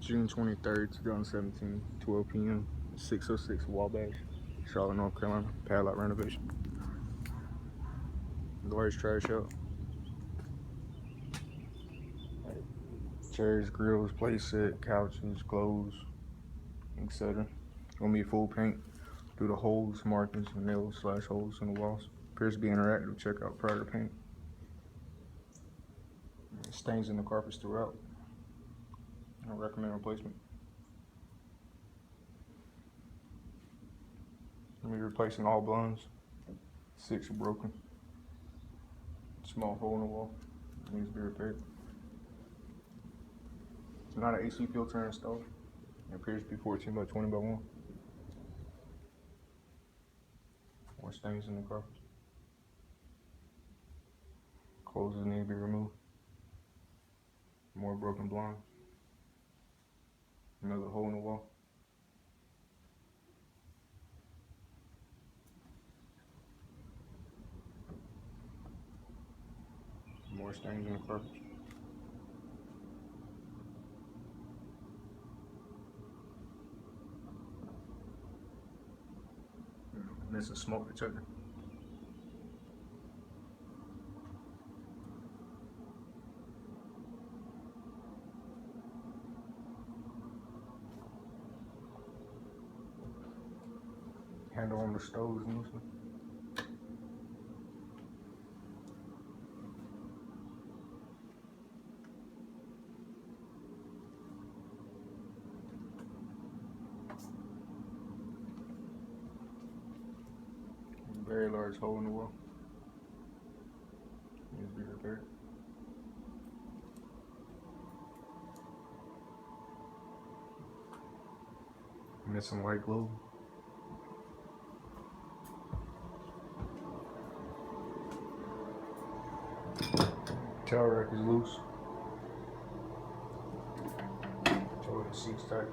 June 23rd, 2017, 12 p.m., 606 Wabash, Charlotte, North Carolina, padlock renovation. Large trash out. Chairs, grills, play set, couches, clothes, etc. Gonna be full paint through the holes, markings, and nails / holes in the walls. Appears to be interactive. Check out prior to paint. Stains in the carpets throughout. I recommend replacement. I'm replacing all blinds. 6 are broken. Small hole in the wall. Needs to be repaired. It's not an AC filter installed. It appears to be 14 by 20 by 1. More stains in the carpet. Clothes need to be removed. More broken blinds. Another hole in the wall. More stains in the carpet. Missing smoke detector. Handle on the stove is missing. Very large hole in the wall. Needs to be repaired. Missing white glue. Towel rack is loose. Toilet seat's tight.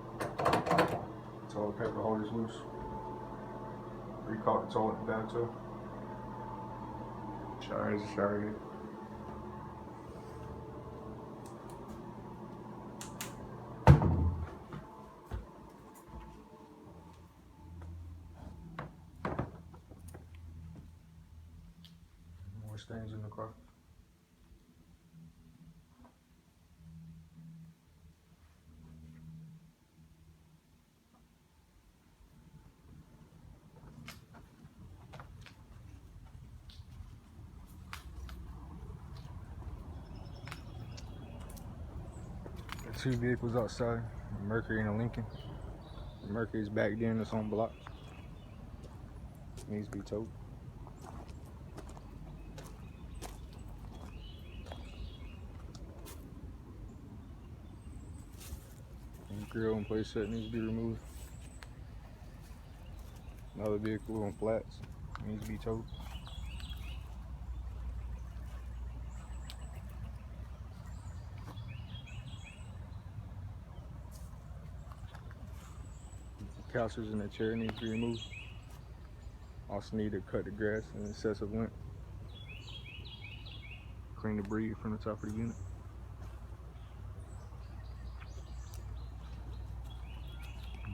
Toilet paper holder's loose. Recaught the toilet in the bathtub. Shower is a shower head. More stains in the car. Two vehicles outside, a Mercury and a Lincoln. The Mercury's back there in its own blocks. Needs to be towed. And grill and play set needs to be removed. Another vehicle on flats needs to be towed. Couches in the chair need to be removed. Also need to cut the grass in excessive length. Clean debris from the top of the unit.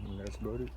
And that's about it.